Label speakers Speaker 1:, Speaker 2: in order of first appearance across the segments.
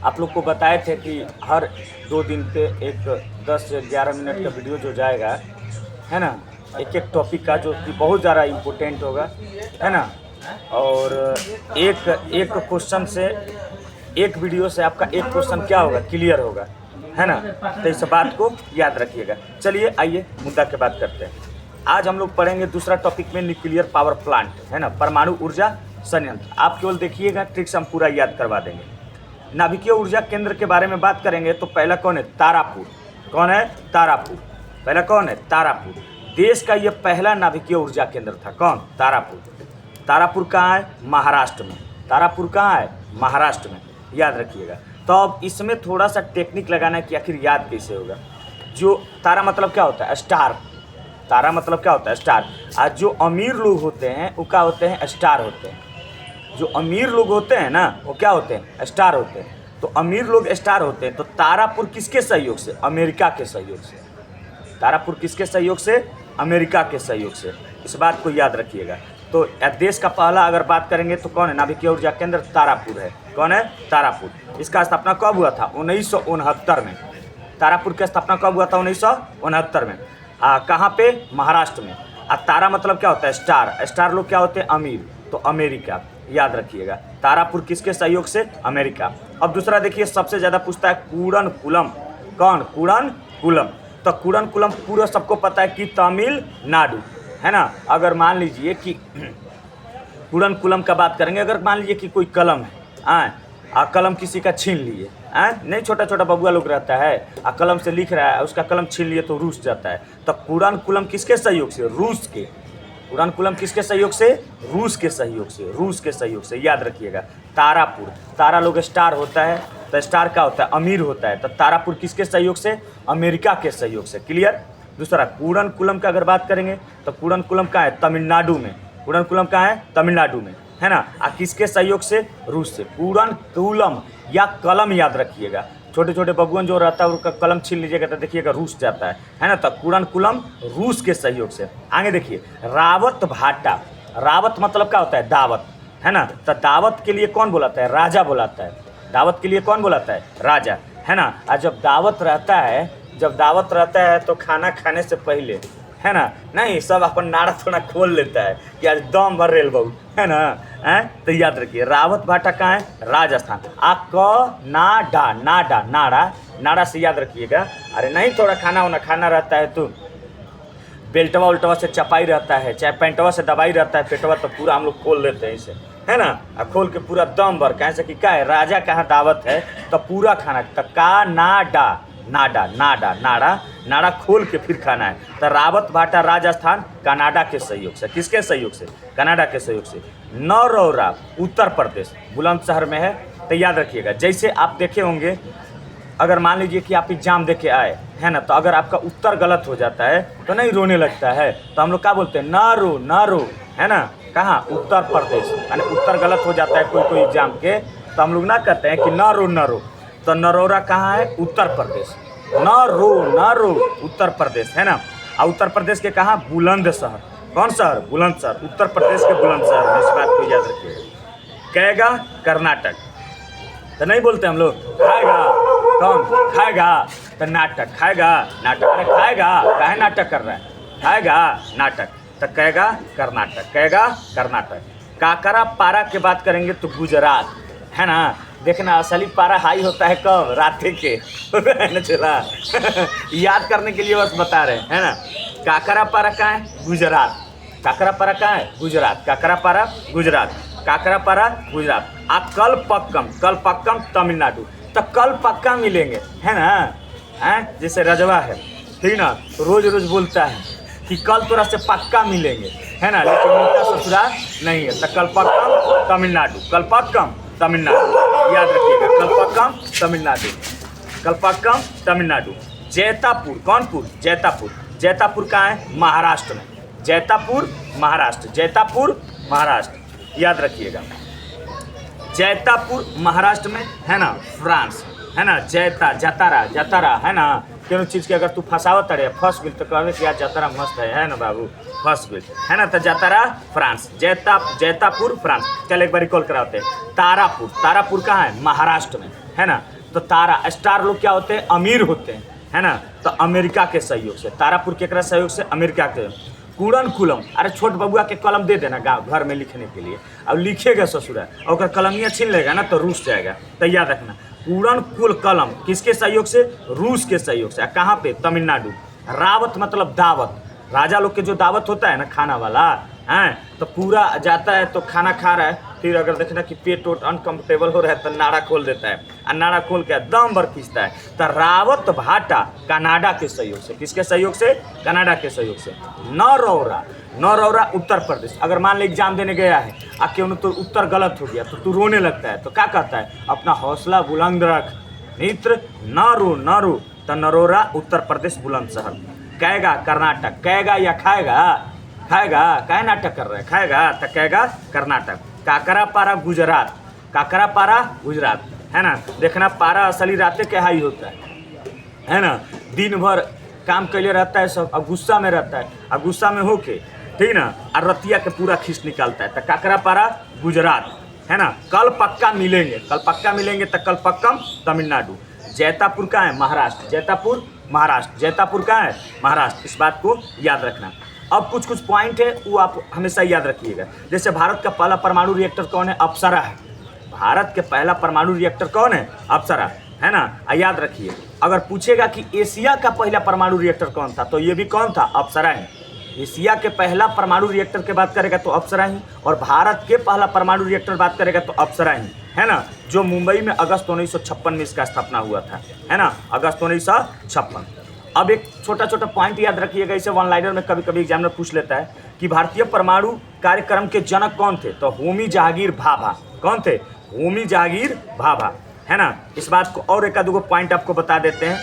Speaker 1: आप लोग को बताए थे कि हर 2 दिन पे एक 10 से 11 मिनट का वीडियो जो जाएगा, है ना, एक एक टॉपिक का जो कि बहुत ज़्यादा इम्पोर्टेंट होगा, है ना। और एक एक क्वेश्चन से, एक वीडियो से आपका एक क्वेश्चन क्या होगा, क्लियर होगा, है ना। तो इस बात को याद रखिएगा। चलिए आइए मुद्दा के बात करते हैं। आज हम लोग पढ़ेंगे दूसरा टॉपिक में न्यूक्लियर पावर प्लांट, है ना, परमाणु ऊर्जा संयंत्र। आप केवल देखिएगा, ट्रिक्स हम पूरा याद करवा देंगे। नाभिकीय ऊर्जा केंद्र के बारे में बात करेंगे तो पहला कौन है, तारापुर। कौन है, तारापुर। पहला कौन है, तारापुर। देश का ये पहला नाभिकीय ऊर्जा केंद्र था। कौन, तारापुर। तारापुर कहाँ है, महाराष्ट्र में। तारापुर कहाँ है, महाराष्ट्र में, याद रखिएगा। तो अब इसमें थोड़ा सा टेक्निक लगाना है कि आखिर याद कैसे होगा। जो तारा मतलब क्या होता है, स्टार। तारा मतलब क्या होता है, स्टार। आज जो अमीर लोग होते हैं वो क्या होते हैं, स्टार होते हैं। जो अमीर लोग होते हैं ना वो क्या होते हैं, स्टार होते हैं। तो अमीर लोग स्टार होते हैं। तो तारापुर किसके सहयोग से, अमेरिका के सहयोग से। तारापुर किसके सहयोग से, अमेरिका के सहयोग से। इस बात को याद रखिएगा। तो देश का पहला अगर बात करेंगे तो कौन है, नाभिकीय ऊर्जा केंद्र तारापुर है। कौन है, तारापुर। इसका स्थापना कब हुआ था, 1969 में। तारापुर की स्थापना कब हुआ था, 1969 में। कहाँ पे, महाराष्ट्र में। तारा मतलब क्या होता है, स्टार। स्टार लोग क्या होते हैं, अमीर। तो अमेरिका, याद रखिएगा। तारापुर किसके सहयोग से, अमेरिका। अब दूसरा देखिए, सबसे ज़्यादा पूछता है कुडनकुलम। कौन, कुडनकुलम। तो कुडनकुलम पूरा सबको पता है कि तमिलनाडु, है ना। अगर मान लीजिए कि कुडनकुलम का बात करेंगे, अगर मान लीजिए कि कोई कलम है, कलम किसी का छीन लिए, नहीं, छोटा छोटा बबुआ लोग रहता है, कलम से लिख रहा है, उसका कलम छीन लिए तो रूस जाता है। तो कुडनकुलम किसके सहयोग से, रूस के। कुडनकुलम किसके सहयोग से, रूस के सहयोग से। रूस के सहयोग से, याद रखिएगा। तारापुर, तारा लोग स्टार होता है, तो स्टार क्या होता है, अमीर होता है। तो तारापुर किसके सहयोग से, अमेरिका के सहयोग से। क्लियर। दूसरा कुडनकुलम का अगर बात करेंगे तो कुडनकुलम कहाँ है, तमिलनाडु में। कुडनकुलम कहाँ है, तमिलनाडु में, है ना। किसके सहयोग से, रूस से। कुडनकुलम या कलम, याद रखिएगा। छोटे छोटे बबुअन जो रहता है उसका कलम छीन लीजिएगा तो देखिएगा रूस जाता है ना। तो कुडनकुलम रूस के सहयोग से। आगे देखिए, रावत भाटा। रावत मतलब क्या होता है, दावत, है ना। तो दावत के लिए कौन बुलाता है, राजा बुलाता है। दावत के लिए कौन बुलाता है, राजा, है ना। और जब दावत रहता है तो खाना खाने से पहले, है ना, नहीं, सब अपन नाड़ा थोड़ा खोल लेता है कि आज दम भर रेल बहू, है ना। तो याद रखिए, रावत भाटा कहाँ है, राजस्थान। नाडा, नाडा, नाड़ा, नाड़ा से याद रखिएगा। अरे नहीं, थोड़ा खाना रहता है तो बेल्टवा उल्टवा से चपाई रहता है, चाहे पेंटवा से दबाई रहता है, पेटवा तो पूरा हम लोग खोल लेते हैं इसे, है ना। खोल के पूरा दम भर, कहे से कि क्या है, राजा कहाँ दावत है तो पूरा खाना। तो नाडा, नाडा, नाडा, नाड़ा, नाड़ा खोल के फिर खाना है। तो रावत भाटा राजस्थान, कनाडा के सहयोग से। किसके सहयोग से, कनाडा के सहयोग से। नौरौरा उत्तर प्रदेश, बुलंदशहर में है। तो याद रखिएगा, जैसे आप देखे होंगे, अगर मान लीजिए कि आप एग्जाम देके आए, है ना, तो अगर आपका उत्तर गलत हो जाता है तो नहीं रोने लगता है, तो हम लोग क्या बोलते हैं, ना रो, है ना। कहाँ, उत्तर प्रदेश। यानी उत्तर गलत हो जाता है कोई एग्जाम के, तो हम लोग ना कहते हैं कि ना रो। तो नरौरा कहाँ है, उत्तर प्रदेश। ना रो, उत्तर प्रदेश, है ना। और उत्तर प्रदेश के कहाँ, बुलंदशहर। कौन शहर, बुलंदशहर, उत्तर प्रदेश के बुलंदशहर में। इस बात को याद रखिएगा। कहेगा, कर्नाटक। तो नहीं बोलते हम लोग, खाएगा, कौन खाएगा, तो नाटक, खाएगा, नाटक। अरे खाएगा, काहे नाटक कर रहा है, खाएगा, नाटक। तो कहेगा, कर्नाटक, कहेगा, कर्नाटक। काकरा पारा की बात करेंगे तो गुजरात, है ना। देखना, असली पारा हाई होता है कब, रात के न चला याद करने के लिए बस बता रहे हैं, है ना। काकरा पारा कहाँ है, गुजरात। काकरा पारा कहाँ है, गुजरात। काकरा पारा, गुजरात। काकरा पारा, गुजरात। कलपक्कम तमिलनाडु। तो कलपक्का मिलेंगे, है ना। जैसे रजवा है, ठीक ना, तो रोज बोलता है कि कल तोरा से पक्का मिलेंगे, है ना, लेकिन मिलता ससुराल नहीं है। तो कलपक्कम तमिलनाडु, कलपक्कम तमिलनाडु, याद रखिएगा। कलपक्कम तमिलनाडु, कलपक्कम तमिलनाडु। जैतापुर, कौनपुर, जैतापुर। जैतापुर कहाँ है, महाराष्ट्र में। जैतापुर, महाराष्ट्र। जैतापुर, महाराष्ट्र, याद रखिएगा। जैतापुर महाराष्ट्र में, है ना, फ्रांस, है ना। जतारा, है ना। क्यों चीज़ के अगर तू फंसावत अरे फंस गई तो कहवे कि यार जतारा मस्त है ना बाबू, फंस गई, है ना। तो जतारा, फ्रांस। जैतापुर, फ्रांस। चल एक बार रिकॉल कराते हैं। तारापुर, तारापुर कहाँ है, महाराष्ट्र में, है ना। तो तारा स्टार लोग क्या होते हैं, अमीर होते हैं, है ना। तो अमेरिका के सहयोग से, तारापुर केकरा सहयोग से, अमेरिका के। कूड़न कुलम, अरे छोट बबुआ के कलम दे देना गाँव घर में लिखने के लिए, अब लिखेगा ससुरा और कलमिया छीन लेगा ना तो रूस जाएगा। तो याद रखना, कूड़न कुल कलम किसके सहयोग से, रूस के सहयोग से। कहाँ पे, तमिलनाडु। रावत मतलब दावत, राजा लोग के जो दावत होता है ना खाना वाला, हैं तो पूरा जाता है तो खाना खा रहा है, फिर अगर देखना कि पेट वोट अनकम्फर्टेबल हो रहा है तो नाड़ा खोल देता है, और नाड़ा खोल के दम भर खींचता है। तो रावत भाटा कनाडा के सहयोग से, किसके सहयोग से, कनाडा के सहयोग से। नौरौरा, नौरौरा उत्तर प्रदेश। अगर मान ले एग्जाम देने गया है आ क्यों तो उत्तर गलत हो गया तो तू रोने लगता है, तो क्या कहता है, अपना हौसला बुलंद रख मित्र, न रो न रो। तो नरोरा उत्तर प्रदेश बुलंदशहर। कहेगा कर्नाटक, कहेगा या खाएगा, खाएगा, क्या नाटक कर रहा है, खाएगा तो कहेगा कर्नाटक। काकरापारा गुजरात, काकरापारा गुजरात, है ना। देखना पारा असली रातें के हाई होता है ना। दिन भर काम कैले रहता है सब, अब गुस्सा में रहता है, अब गुस्सा में होके ठीक ना, और रतिया के पूरा खींच निकालता है। तो काकरापारा गुजरात, है ना। कल पक्का मिलेंगे, कल पक्का मिलेंगे तो कल पक्कम तमिलनाडु। जैतापुर का है, महाराष्ट्र। जैतापुर महाराष्ट्र, जैतापुर का है, महाराष्ट्र। इस बात को याद रखना। अब कुछ कुछ पॉइंट है वो आप हमेशा याद रखिएगा। जैसे भारत का पहला परमाणु रिएक्टर कौन है, अप्सरा है। भारत के पहला परमाणु रिएक्टर कौन है, अप्सरा, है ना। याद रखिए, अगर पूछेगा कि एशिया का पहला परमाणु रिएक्टर कौन था, तो ये भी कौन था, अप्सरा ही। एशिया के पहला परमाणु रिएक्टर की बात करेगा तो अप्सरा ही, और भारत के पहला परमाणु रिएक्टर बात करेगा तो अप्सरा ही, है ना। जो मुंबई में अगस्त 1956 में इसका स्थापना हुआ था, है ना, अगस्त 1956। अब एक छोटा छोटा पॉइंट याद रखिएगा, इसे वन लाइनर में कभी कभी एग्जामिनर पूछ लेता है कि भारतीय परमाणु कार्यक्रम के जनक कौन थे, तो होमी जहांगीर भाभा। कौन थे, होमी जहांगीर भाभा, है ना। इस बात को और एक दो पॉइंट आपको बता देते हैं।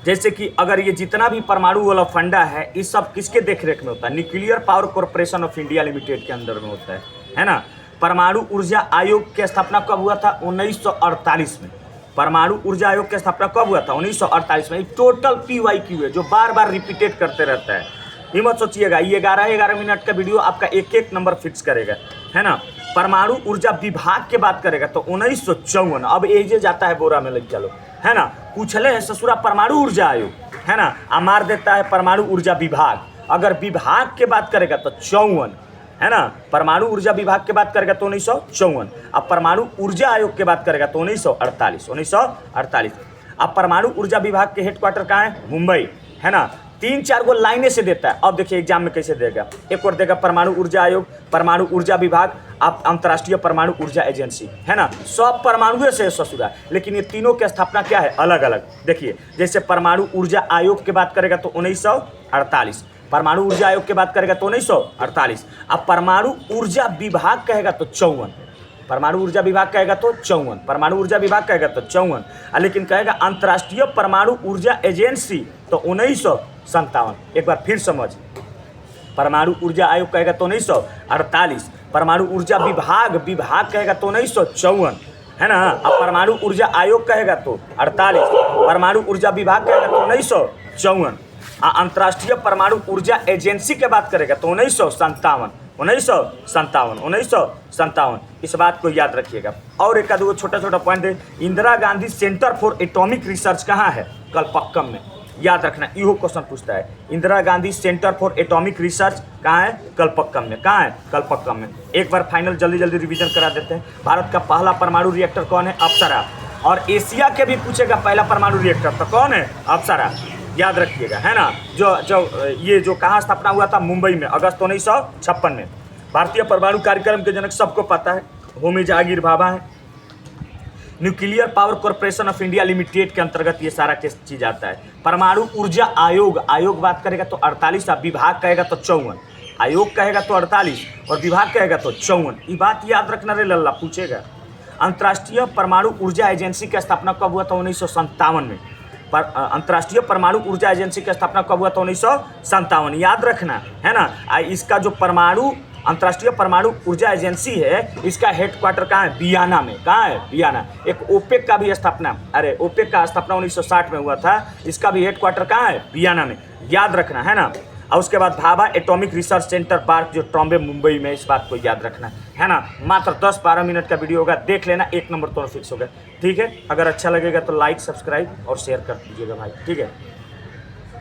Speaker 1: जैसे कि अगर ये जितना भी परमाणु वाला फंडा है, इस सब किसके देखरेख में होता है, nuclear power corporation of India limited के अंदर में होता है ना। परमाणु ऊर्जा आयोग की स्थापना कब हुआ था, 1948 में। परमाणु ऊर्जा आयोग की स्थापना कब हुआ था, 1948 में। टोटल PYQ है जो बार बार रिपीटेड करते रहता है, ये मत सोचिएगा। ये 11 मिनट का वीडियो आपका एक एक नंबर फिक्स करेगा, है ना। परमाणु ऊर्जा विभाग की बात करेगा तो 1954। अब एजे जाता है बोरा में लग चलो, है ना। पूछले है ससुरा परमाणु ऊर्जा आयोग, है ना, मार देता है परमाणु ऊर्जा विभाग। अगर विभाग की बात करेगा तो 54, है ना। परमाणु ऊर्जा विभाग की बात करेगा तो 1954। अब परमाणु ऊर्जा आयोग की बात करेगा तो 1948। अब परमाणु ऊर्जा विभाग के हेडक्वार्टर कहाँ है, मुंबई, है ना। 3-4 गो लाइनें से देता है। अब देखिए एग्जाम में कैसे देगा, एक और देगा परमाणु ऊर्जा आयोग, परमाणु ऊर्जा विभाग, आप अंतर्राष्ट्रीय परमाणु ऊर्जा एजेंसी, है ना। सब परमाणु से ससुरा, लेकिन ये तीनों की स्थापना क्या है, अलग अलग। देखिए जैसे परमाणु ऊर्जा आयोग की बात करेगा तो 1948, परमाणु ऊर्जा आयोग की बात करेगा तो 1948। अब परमाणु ऊर्जा विभाग कहेगा तो 54, परमाणु ऊर्जा विभाग कहेगा तो 54, परमाणु ऊर्जा विभाग कहेगा तो 54, लेकिन कहेगा अंतर्राष्ट्रीय परमाणु ऊर्जा एजेंसी तो 1957। एक बार फिर समझ, परमाणु ऊर्जा आयोग कहेगा तो 1948, परमाणु ऊर्जा विभाग कहेगा तो 1954, है ना। अब परमाणु ऊर्जा आयोग कहेगा तो 48, परमाणु ऊर्जा विभाग कहेगा तो 1954, अंतर्राष्ट्रीय परमाणु ऊर्जा एजेंसी की बात करेगा तो 1957। इस बात को याद रखिएगा। और एक दो छोटा छोटा पॉइंट है। Indira Gandhi centre for atomic research कहाँ है, कलपक्कम में। याद रखना, इहो क्वेश्चन पूछता है। Indira Gandhi centre for atomic research कहाँ है, कलपक्कम में। कहाँ है, कलपक्कम में। एक बार फाइनल जल्दी जल्दी रिवीजन करा देते हैं। भारत का पहला परमाणु रिएक्टर कौन है, अप्सरा। और एशिया के भी पूछेगा पहला परमाणु रिएक्टर तो कौन है, अप्सरा। याद रखिएगा, है ना। जो कहाँ स्थापना हुआ था, मुंबई में, अगस्त 1956 में। भारतीय परमाणु कार्यक्रम के जनक सबको पता है, होमी जहांगीर भाभा है। Nuclear power corporation of India limited के अंतर्गत ये सारा चीज आता है। परमाणु ऊर्जा आयोग बात करेगा तो 48, विभाग कहेगा तो 54। आयोग कहेगा तो 48 और विभाग कहेगा तो 54। ये बात याद रखना रे लल्ला, पूछेगा। अंतर्राष्ट्रीय परमाणु ऊर्जा एजेंसी की स्थापना कब हुआ था, 1957 में। अंतर्राष्ट्रीय परमाणु ऊर्जा एजेंसी की स्थापना कब हुआ था, 1957। याद रखना, है ना। इसका जो परमाणु अंतर्राष्ट्रीय परमाणु ऊर्जा एजेंसी है, इसका हेडक्वार्टर कहाँ है, वियना में। कहाँ है, वियना। एक ओपेक का भी स्थापना, ओपेक का स्थापना 1960 में हुआ था, इसका भी हेडक्वार्टर कहाँ है, वियना में। याद रखना, है ना। और उसके बाद Bhabha atomic research centre park जो ट्रॉम्बे मुंबई में, इस बात को याद रखना। है ना, मात्र 10-12 मिनट का वीडियो होगा, देख लेना, 1 नंबर तो फिक्स हो गया। ठीक है, अगर अच्छा लगेगा तो लाइक, सब्सक्राइब और शेयर कर दीजिएगा भाई। ठीक है।